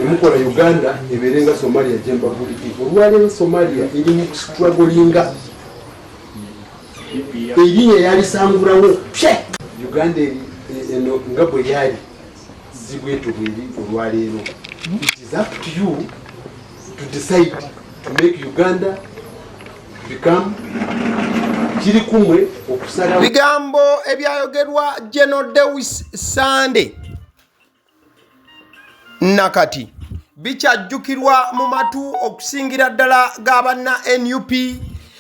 Mukola Uganda eberenga Somalia jemba buli olwaleero Somalia eri mu strugglinga eriye yali sangulawo Uganda eno nga bwe yali zibwetu bweri olwaleero. It is up to you to decide to make Uganda become kiri kumwe okusala. Bigambo ebyayogerwa General Deus Sande nakati bikyajjukirwa mu matu okusingira ddala g'abanna NUP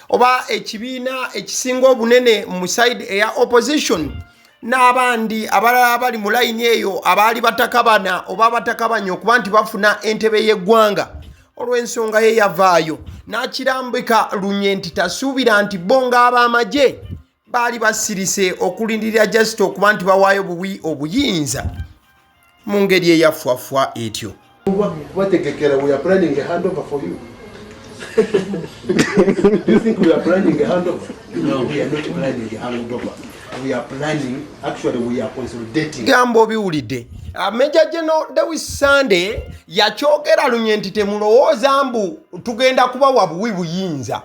oba ekibiina ekisinga obunene mu side eya opposition n'abandi abalala bali mu layini eyo abaali batakabana oba batakabanya okuba nti bafuna entebe y'eggwanga olw'ensonga ye yavaayo n'akirambika lunye nti tasuubira nti bo ng'ab'amagye baali basirise okulindirira just okuba nti bawaayo buwi obuyinza mu ngeri eyafwafwa etyo. Bategekera, we are planning a handover for you. Do you think we are planning a handover? No, we are not planning a handover. We are planning, actually we are consolidating. Gambo biwulidde. Major General Deus Sande yakyogera lunye nti temulowooza mbu tugenda kubawa buwi buyinza.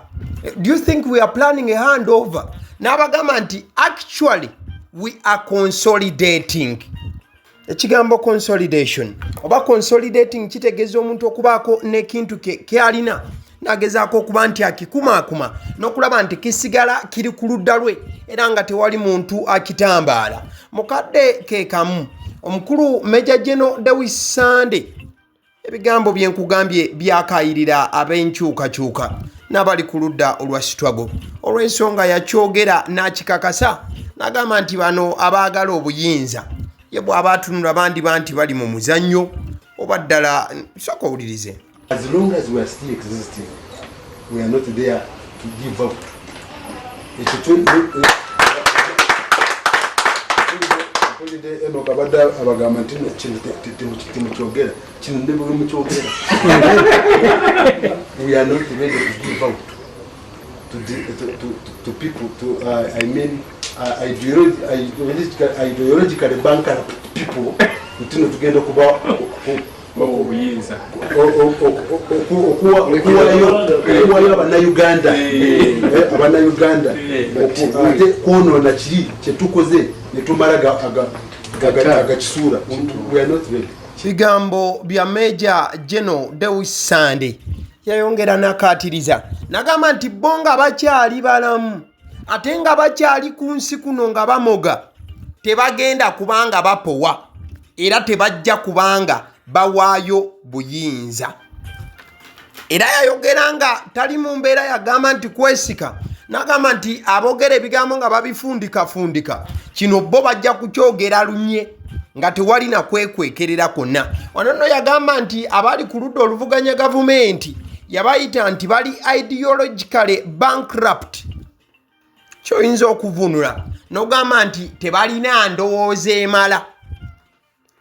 Do you think we are planning a handover? N'abagamba nti actually we are consolidating. Ekigambo consolidation oba consolidating kitegeeza omuntu okubaako n'ekintu kyalina nagezaako okuba nti akikumaakuma n'okulaba nti kisigala kiri ku ludda lwe era nga tewali muntu akitambaala. Mukadde ke kamu omukulu Major General Deus Sande ebigambo bye nkugambye byakayirira ab'enkyukakyuka n'abali ku ludda olwa struggle olw'ensonga yakyogera n'akikakasa n'agamba nti bano abaagala obuyinza ye bw'aba atunula bandi banti bali mu muzannyo oba ddala sooka owulirize. As long as we are still existing, we are not there to give up. We are not ready to give out to people, I mean, ideologically bankrupt people, tugenda kuba obuyinza okuwayo abannayuganda ate kwonoona kiri kyetukoze netumala agakisuula. We are not ready. Bigambo bya Major General Deus Sande yayongera n'akaatiriza n'agamba nti bo nga bakyali balamu ate nga bakyali ku nsi kuno nga bamoga tebagenda kubanga bapowa era tebajja kubanga bawaayo buyinza. Era yayogera nga tali mu mbeera yagamba nti kwesika n'agamba nti aboogera ebigambo nga babifundikafundika kino bo bajja kukyogera lunye nga tewali na kwekwekerera kwonna. Wano nno yagamba nti abali ku ludda oluvuganya gavumenti yabayita nti bali ideologically bankrupt. Kyoyinza okuvunula n'ogamba nti tebalina ndowooza emala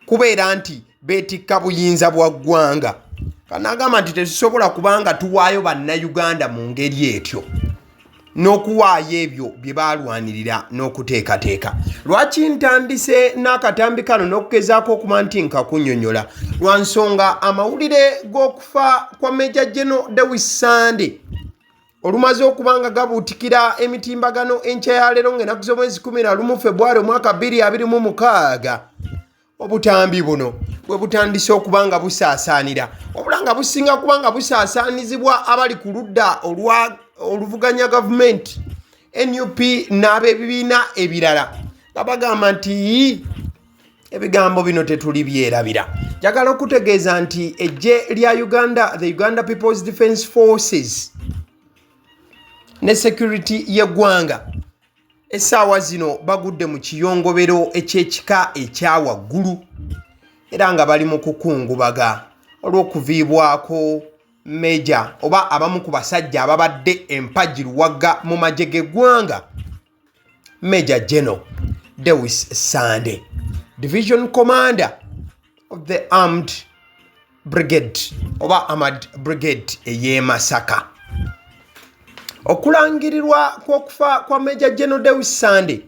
kubeera nti beetikka buyinza bwa ggwanga. Kanagamba nti tetusobola kubanga tuwaayo bannayuganda mu ngeri etyo n'okuwaayo ebyo bye baalwanirira n'okuteekateeka. Lwaki ntandise n'akatambi kano n'okugezaako okuba nti nkakunnyonnyola lwa nsonga amawulire g'okufa kwa Major General Deus Sande olumaze okubanga gabuutikira emitimbagano enkya ya leero ng'ennaku z'omwezi 11 February omwaka 2026. Obutambi buno bwe butandise okubanga busaasaanira obula nga businga kubanga busaasaanizibwa abali ku ludda oluvuganya gavumenti NUP n'ab'ebibiina ebirala nga bagamba nti ebigambo bino tetuli byerabira. Njagala okutegeeza nti eggye lya Uganda, the Uganda People's Defence Forces ne security y'eggwanga essaawa zino bagudde mu kiyongobero eky'ekika ekya waggulu era nga bali mu kukungubaga olw'okuviibwako Major oba abamu ku basajja ababadde empajiruwagga mu magye g'eggwanga Major General Deus Sande, Division Commander of the Armed Brigade oba Armored Brigade ey'e Masaka. Okulangirirwa kw'okufa kwa Major General Deus Sande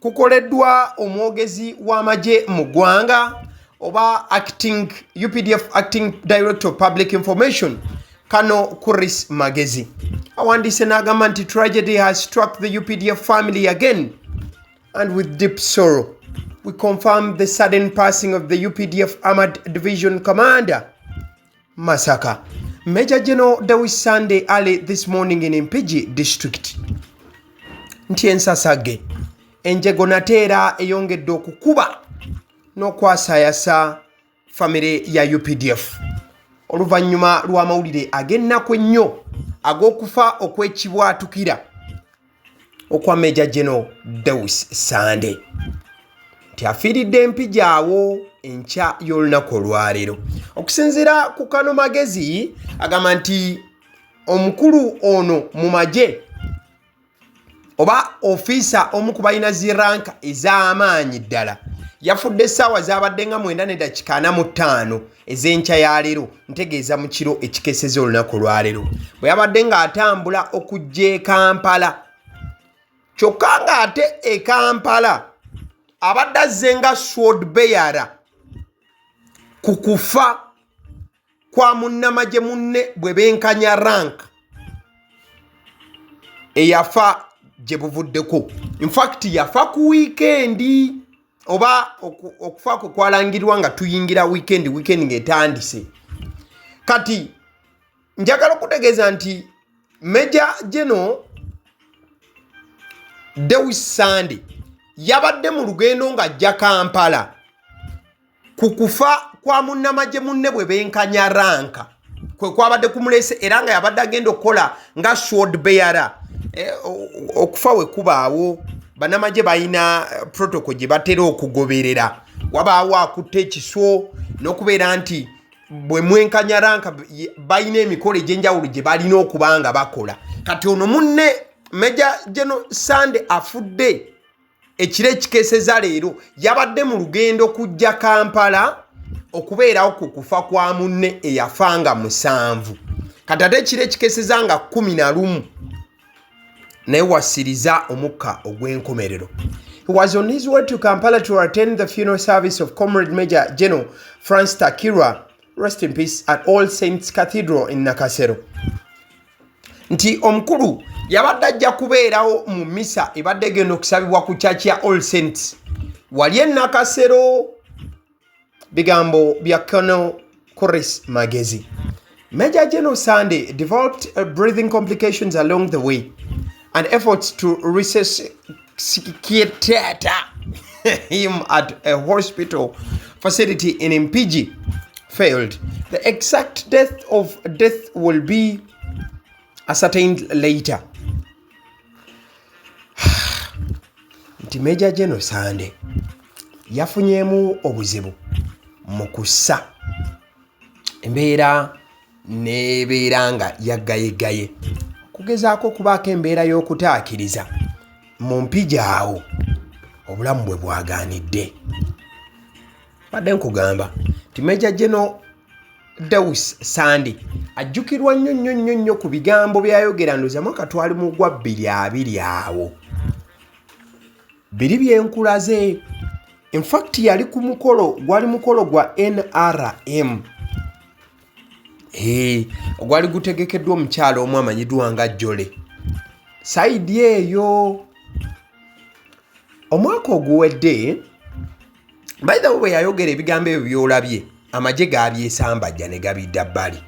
kukoleddwa omwogezi w'amagye mu ggwanga oba UPDF acting director of public information Kano Kuris Magezi awandiise n'agamba nti tragedy has struck the UPDF family again and with deep sorrow we confirm the sudden passing of the UPDF Armored Division Commander Masaka. Major General Deus Sande early this morning in Mpigi district. Nsasage enjego nateera eyongedde okukuba n'okwasayasa famire ya UPDF oluvannyuma lw'amawulire ag'ennaku ennyo ag'okufa okw'ekibwatukira okwa Major General Deus Sande nti afiiridde Mpigi awo enkya y'olunaku olwaleero. Okusinziira ku Kano Magezi agamba nti omukulu ono mu magye oba ofiisa omu ku balina ziranka ez'amaanyi ddala yafudde essaawa z'abadde nga 9:45 ez'enkya ya leero ntegeeza mu kiro ekikeeseza olunaku olwaleero bwe yabadde ng'atambula okujja e Kampala. Kyokka ng'ate e Kampala abadde azze nga sword bearer ku kufa kwa munnamagye munne bwe benkanya rank eyafa gye buvuddeko. In fact yafa ku weekendi oba okufa kwe kwalangirwa nga tuyingira weekend ng'etandise. Kati njagala okutegeeza nti Major General Deus Sande yabadde mu lugendo ng'ajja Kampala ku kufa kwa munnamagye munne bwe benkanya ranka kwe kwabadde kumuleese era nga yabadde agenda okukola nga sword bearer. Okufa we kubaawo bannamagye balina protocol gye batera okugoberera. Wabaawo akutte ekiswo n'okubeera nti bwe mwenkanya ranka balina emikolo egy'enjawulo gye balina okuba nga bakola. Kati ono munne Major General Sande afudde ekiro ekikeeseza leero yabadde mu lugendo kujja Kampala okubeerawo ku kufa kwa munne eyafanga 7. Kati ate ekiro ekikeeseza nga 11 naye wasiriza omukka ogw'enkomerero. He was on his way to Kampala to attend the funeral service of Comrade Major General Takirwa, rest in peace, at All Saints Cathedral in Nakasero. Nti omukulu yabadde ajja kubeerawo mu misa ebadde egenda okusabibwa ku church ya All Saints wali e Nakasero. Bigambo bya Colonel Kuris Magezi. Major General Sande developed breathing complications along the way and efforts to resuscitate him at a hospital facility in Mpigi failed. The exact death will be ascertained later. Nti Major General Sande yafunyeemu obuzibu mu kussa embeera nebeera nga yaggayegaye kugezaako okubaako embeera y'okutaakiriza mu Mpigi awo obulamu bwe bwagaanidde. Badde nkugamba nti Major General Deus Sande ajjukirwa nnyo ku bigambo byayogera ndoza mwaka twali mu gwa 2020 awo. Biri byenkulaze. In fact yali ku mukolo gwa NRM. Gwali gutegekeddwa omukyalo omu amanyiddwa nga Jole. Saidi eyo omwaka oguwedde by the way yayogera ebigambo ebyo byolabye amagye gaabyesambajja ne gabidda bbali.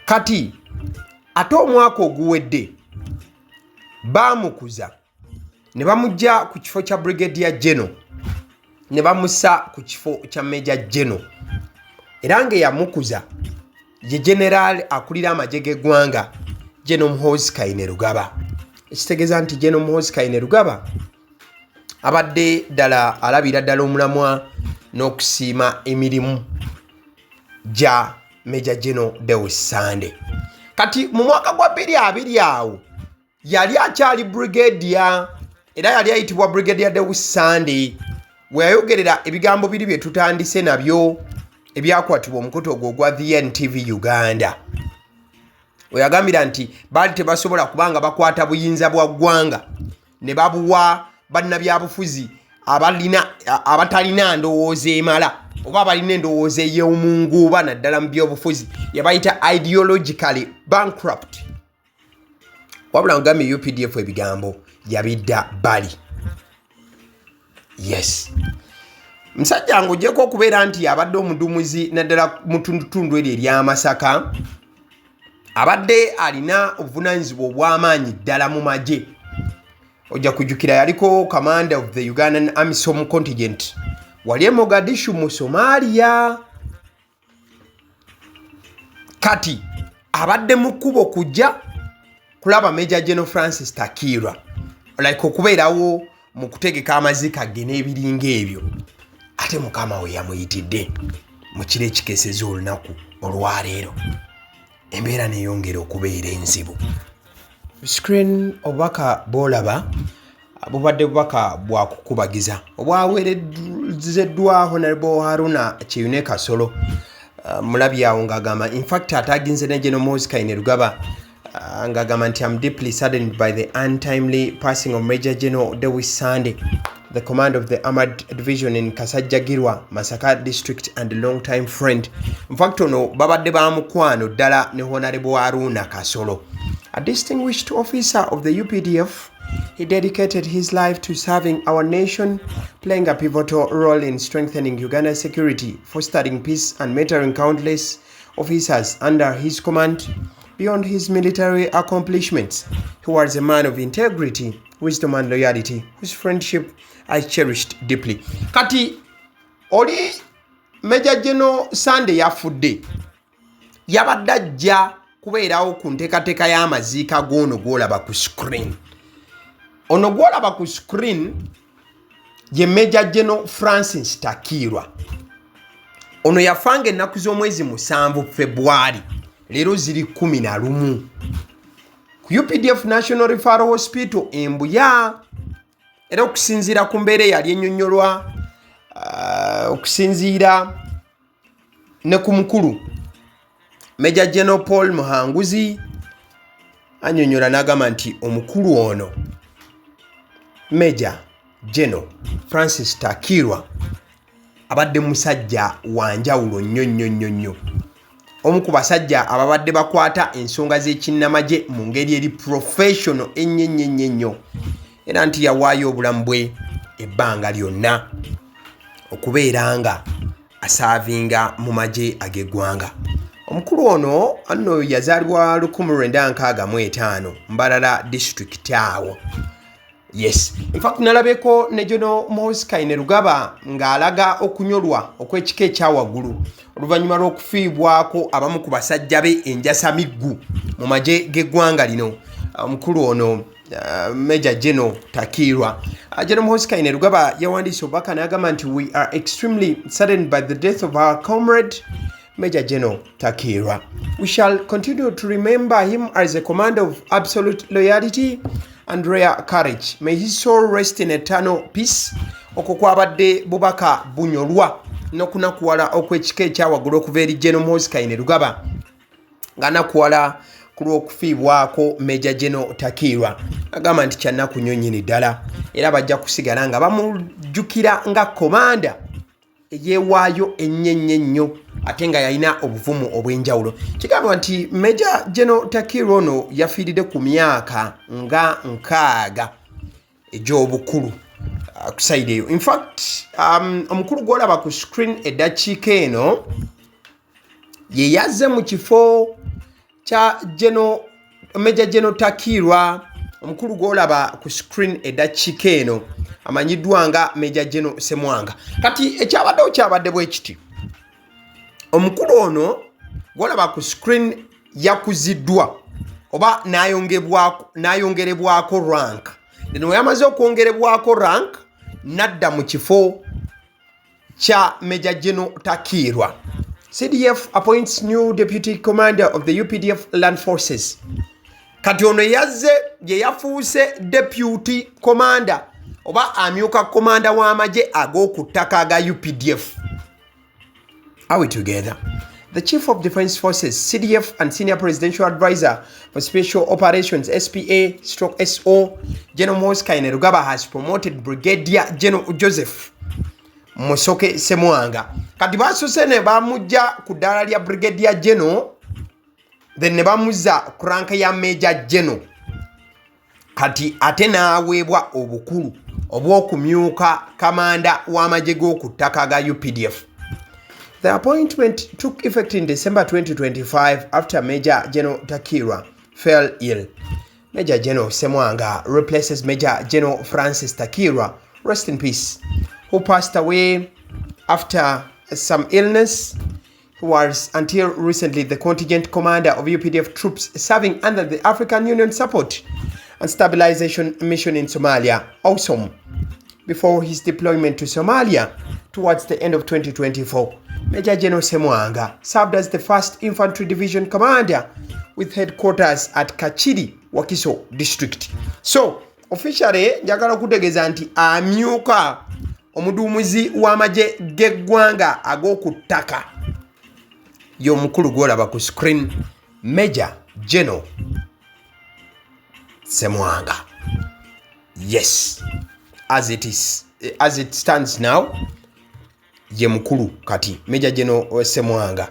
Kati ate omwaka oguwedde baamukuza ne bamujja ku kifo kya Brigadier General ne bamussa ku kifo kya Major General era ng'eyamukuza ye General akulira amagye g'eggwanga General Muhoozi Kainerugaba. Ekitegeeza nti General Muhoozi Kainerugaba abadde ddala alabira ddala omulamwa n'okusiima emirimu gya Major General Deus Sande. Kati mu mwaka gwa 2020 awo yali akyali brigadier era yali ayitibwa Brigadier Deus Sande we yayogerera ebigambo biri bye tutandise nabyo ebyakwatibwa omukutu ogwo gwa VNTV Uganda. We yagambira nti baali tebasobola kubanga bakwata buyinza bwa ggwanga ne babuwa bannabyabufuzi abatalina ndowooza emala oba abalina endowooza ey'omunguuba naddala mu byobufuzi yabayita ideologically bankrupt. Wabula ngambye UPDF ebigambo yabidda bali. Yes. Musajja ng'ogyeko okubeera nti abadde omudumuzi naddala mu tundutundu eryo ery'Amasaka, abadde alina obuvunaanyizibwa obw'amaanyi ddala mu magye. Ojja kujjukira yaliko commander of the Ugandan AMISOM contingent wali e Mogadishu mu Somalia. Kati abadde mu kkubo kujja kulaba M.Gen Francis Takirwa like okubeerawo mu kutegeka amazika ge n'ebiringa ebyo. Ate mukama we yamuyitidde mu kiro ekikeeseza olunaku olwaleero. Embeera neeyongera okubeera enzibu. Screen obubaka bw'olaba bubadde bubaka bwa kukubagiza obwaweerezeddwa Honorable Haruna Kyeyune Kasolo mulabi awo ng'agamba in fact ataginze ne General Muhoozi Kainerugaba ng'agamba nti I'm deeply saddened by the untimely passing of Major General Deus Sande, the commander of the Armored Division in Takirwa, Masaka district and a long-time friend. In fact, ono babadde bamukwano ddala ne Honorable Haruna Kasolo. A distinguished officer of the UPDF, he dedicated his life to serving our nation, playing a pivotal role in strengthening Uganda's security, fostering peace and mentoring countless officers under his command. Beyond his military accomplishments, he was a man of integrity, wisdom and loyalty, whose friendship I cherished deeply. Kati oli Major General Sande Afudde yabadde ajja kubeerawo ku nteekateeka y'amaziika g'ono gw'olaba ku screen. Ono gw'olaba ku screen ye Major General Francis Takirwa. Ono yafanga ennaku z'omwezi 7 February, leero ziri 11 ku UPDF National Referral Hospital Embuya. Era okusinziira ku mbeera eyali ennyonnyolwa okusinziira ne ku mukulu Major General Paul Muhoozi annyonnyola n'agamba nti omukulu ono Major General Francis Takirwa abadde musajja wa njawulo nnyo. Omu ku basajja ababadde bakwata ensonga z'ekinnamagye mu ngeri eri professional ennyo. Era nti yawaayo obulamu bwe ebbanga lyonna okubeera nga asaavinga mu magye ag'eggwanga. Omukulu ono anno yazaalibwa 1965 Mbarara district awo. Yes. In fact nalabeko ne General Muhoozi Kainerugaba ng'alaga okunyolwa okw'ekika ekyawaggulu oluvannyuma lw'okufiibwako abamu ku basajja be enjasamiggu mu magye g'eggwanga lino. Omukulu ono Major General Takirwa. General Muhoozi Kainerugaba yawandiise obubaka n'agamba nti we are extremely saddened by the death of our comrade Major General Takirwa. We shall continue to remember him as a commander of absolute loyalty and rare courage. May his soul rest in eternal peace. Okwo kwabadde bubaka bunyolwa n'okunakuwala okw'ekika ekyawaggulu okuva eri General Muhoozi Kainerugaba ng'anakuwala ku lw'okufiibwako Major General Takirwa. Agamba nti kyannaku nnyo nnyini ddala era bajja kusigala nga bamujjukira nga komanda eyeewaayo ennyo ate nga yalina obuvumu obw'enjawulo. Kigambibwa nti Major General Takirwa ono yafiiridde ku myaka nga 6 egy'obukulu ku sayidi eyo. In fact omukulu gw'olaba ku screen eddakiika eno ye yazze mu kifo kya Major General Takirwa. Omukulu gw'olaba ku screen eddakiika eno amanyiddwa nga Major General Semwanga. Kati ekyabaddewo kyabadde bwe kiti. Omukulu ono gw'olaba ku screen yakuziddwa oba n'ayongerebwako rank. Neno yamaze okwongerebwako rank nadda mu kifo kya Major General Takirwa. CDF appoints new deputy commander of the UPDF land forces. Kati ono yazze ye yafuuse deputy commander oba amyuka commander w'amagye ag'oku ttaka aga UPDF. Are we together? The Chief of Defense Forces, CDF, and Senior Presidential Advisor for Special Operations, SPA/SO, General Muhoozi Kainerugaba has promoted Brigadier General Joseph Musoke Semwanga. Kati basose ne bamujja ku ddala lya Brigadier General, then ne bamuzza ku ranka ya Major General. Kati ate n'aweebwa obukulu obw'okumyuka kamanda w'amagye g'oku ttaka ga UPDF. The appointment took effect in December 2025 after Major General Takirwa fell ill. Major General Semwanga replaces Major General Francis Takirwa, rest in peace, who passed away after some illness. He was until recently the contingent commander of UPDF troops serving under the African Union Support and Stabilization Mission in Somalia, AWSOM, before his deployment to Somalia towards the end of 2024. Major General Semwanga served as the 1st Infantry Division Commander with headquarters at Kachiri, Wakiso District. So, officially, njagala kutegeeza nti amyuka omuduumuzi w'amagye g'eggwanga ag'oku ttaka y'omukulu gw'olaba ku screen, Major General Semwanga. Yes, as it stands now, ye mukulu kati Major General Semwanga.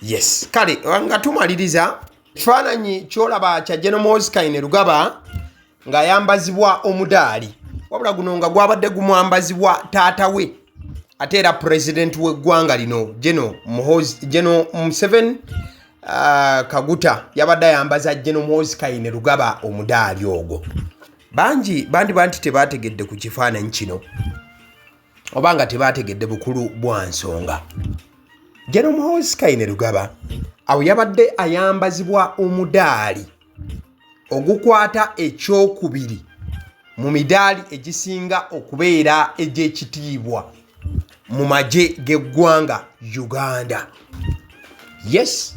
Yes, kale nga tumaliriza kifaananyi kyolaba kya General Muhoozi Kainerugaba ng'ayambazibwa omudaali, wabula guno nga gwabadde gumwambazibwa taata we ate era president w'eggwanga lino General Museveni Kaguta yabadde ayambaza General Muhoozi Kainerugaba omudaali ogwo. Bangi bandi tebategedde ku kifaananyi kino oba nga tebategedde bukulu bwa nsonga. General Muhoozi Kainerugaba awo yabadde ayambazibwa omudaali ogukwata ekyokubiri mu midaali egisinga okubeera egy'ekitiibwa mu magye g'eggwanga Uganda. Yes,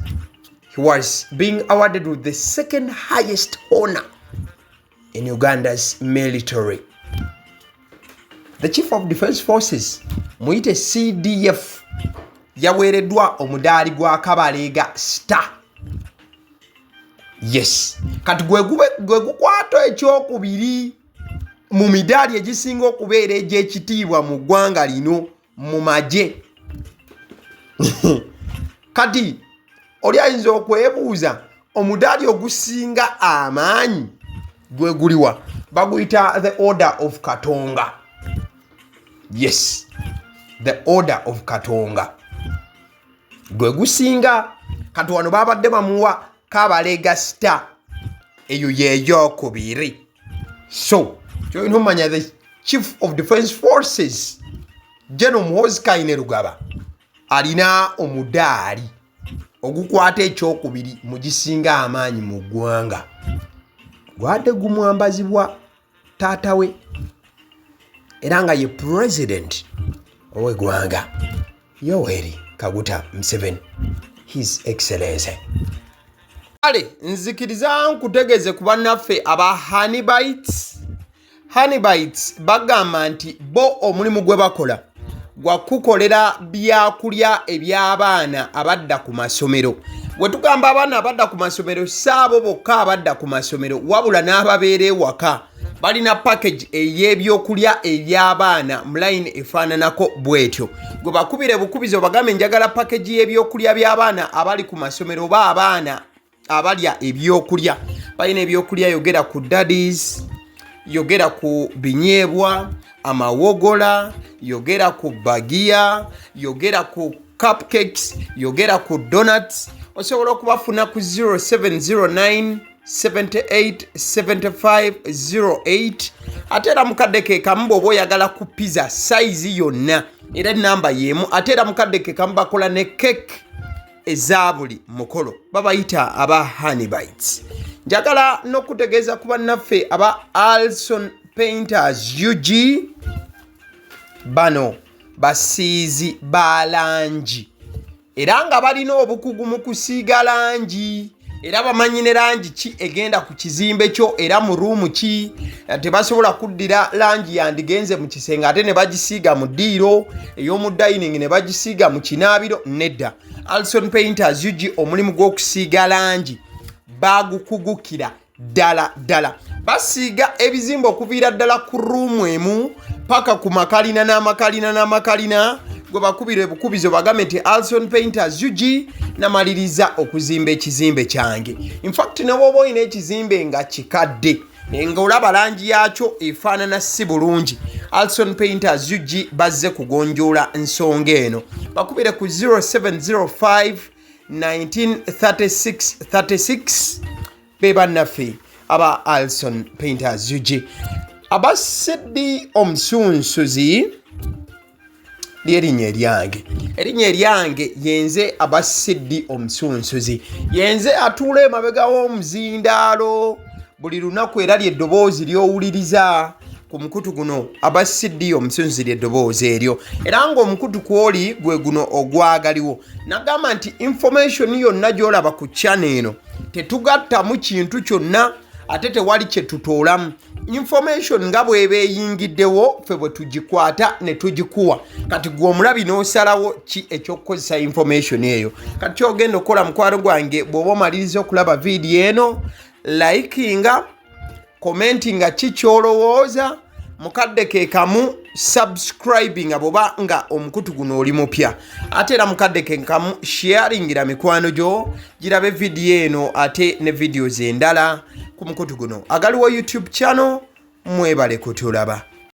he was being awarded with the 2nd highest honor in Uganda's military. The Chief of Defense Forces, muyite CDF, yaweereddwa omudaali gwa Kabaleega Star. Yes, kati gwe gukwata ekyokubiri mu midaali egisinga okubeera egy'ekitiibwa mu ggwanga lino mu magye. Kati oli ayinza okwebuuza omudaali ogusinga amaanyi gwe guliwa? Baguyita the Order of Katonga. Yes, the Order of Katonga gwe gusinga. Kati wano babadde bamuwa Kabaleega Star, eyo y'eyokubiri. So kyolina omanya the Chief of Defense Forces General Muhoozi Kainerugaba alina omudaali ogukwata ekyokubiri mu gisinga amaanyi mu ggwanga, gwadde gumwambazibwa taata we era nga ye president ow'eggwanga Yoweri Kaguta Museveni, His Excellency. Kale nzikiriza nkutegeeze ku bannaffe aba Honeybites bagamba nti bo omulimu gwe bakola gwa kukolera byakulya eby'abaana abadda ku masomero. Bwe tugamba abaana abadda ku masomero saabo bokka abadda ku masomero, wabula n'ababeera ewaka balina package ey'ebyokulya eby'abaana mu line efaananako bwetyo. Gwe bakubire bukubizo bagambe njagala package y'ebyokulya by'abaana abali ku masomero oba abaana abalya ebyokulya. Balina ebyokulya yogera ku daddies, yogera ku binyeebwa, amawogola, yogera ku bagiya, yogera ku cupcakes, yogera ku donuts. Osobola okubafuna ku 0709 78 75 08. Ate era mukadde ke kamu bw'oba oyagala ku pizza size yonna era namba y'emu. Ate era mukadde ke kamu bakola ne cake eza buli mukolo, babayita aba Honeybites. Njagala n'okutegeeza ku bannaffe aba Alson Painters UG, bano basiizi ba langi era nga balina obukugu mu kusiiga langi era bamanyi ne langi ki egenda ku kizimbe kyo era mu ruumu ki. Tebasobola kuddira langi yandigenze mu kisenge ate ne bagisiiga mu ddiiro ey'omu dining ne bagisiiga mu kinaabiro nedda. Alson Painters UG omulimu gw'okusiiga langi bagukugukira ddala. Basiiga ebizimbe okuviira ddala ku ruumu emu paka ku makalina n'amakalina gwe bakubira ebukubizo bagambe nti Alson Painters UG namaliriza okuzimba ekizimbe kyange. In fact ne bw'oba olina ekizimbe nga kikadde nga olaba langi yaakyo efaanana si bulungi, Alson Painters UG bazze kugonjoola ensonga eno. Bakubire ku 0705 1936 be bannaffe aba Alson Painters UG. Aba Sedi omusunsuzi lyerinnya eryange yenze aba Sedi omusunsuzi, yenze atuula emabega w'omuzindaalo buli lunaku era ly'eddoboozi ly'owuliriza ku mukutu guno aba Sedi omusunsuzi ly'eddoboozi eryo, era ng'omukutu kwoli gwe guno ogwagaliwo. Nagamba nti information yonna gy'olaba ku channel eno tetugattamu kintu kyonna ate tewali kye tutoolamu. Information nga bw'eba eyingiddewo ffe bwe tugikwata ne tugikuwa. Kati gwe omulabi n'osalawo ki eky'okukozesa information eyo. Kati ky'ogenda okukola mukwano gwange bw'oba omaliriza okulaba vidiyo eno, likinga, commentinga ki ky'olowooza, mukadde ke kamu subscribinga bw'oba nga omukutu guno oli mupya, ate era mukadde ke kamu sharingira mikwano gyo girabe vidiyo eno ate ne videos endala ku mukutu guno. Agaliwo YouTube channel, mwebale kutulaba.